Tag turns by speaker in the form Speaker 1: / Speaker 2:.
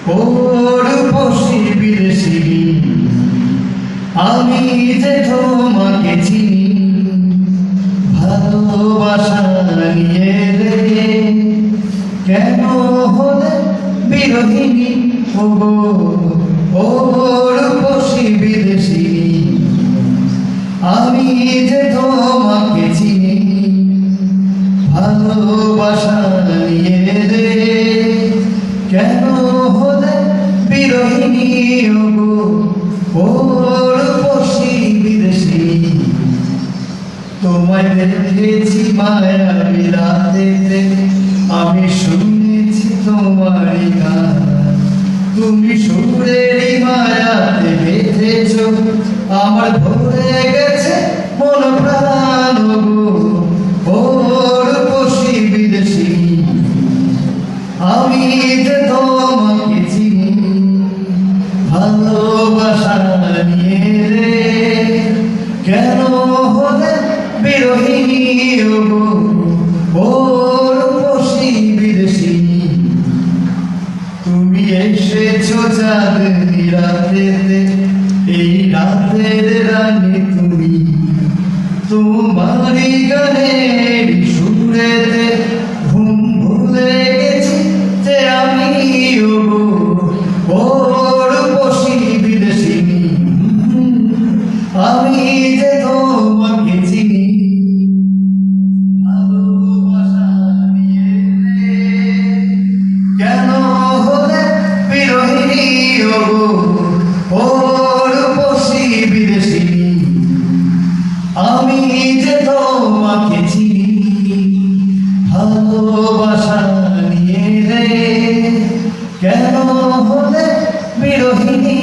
Speaker 1: ওর বসি বিদেশি আমি যে তোমাকে চিনি ভালোবাসা নিয়ে রে কেন হলে বিরোহিনী ওর বসি বিদেশি আমি যে তোমাকে চিনি ভালোবাসা নিয়ে রে কেন হলে বিরোহিনী ওর বসি বিদেশি তোমায় দেখেছি মায়াবী রাতেতে আমি শুনেছি তোমারই গান তুমি সুরেরই মায়াতে বেঁধেছ আমার ভরে গেছে মন প্রাণ ওর বসি বিদেশি আমি যে তোমাকে চিনি ভালোবাসা নিয়ে রে কেন হলে বিরোহিনী ওর বসি বিদেশি তুমি এসেছো চাঁদনি রাতেতে এই রাতের রানী তুমি তোমারই গানের সুরেতে ঘুম ভুলে গেছি যে আমি ওর বসি বিদেশি আমি যে তোমাকে চিনি ভালোবাসা নিয়ে রে কেন হলে বিরোহিনী ওর বসি বিদেশি আমি যে তোমাকে চিনি ভালোবাসা নিয়ে রে কেন হলে বিরোহিনী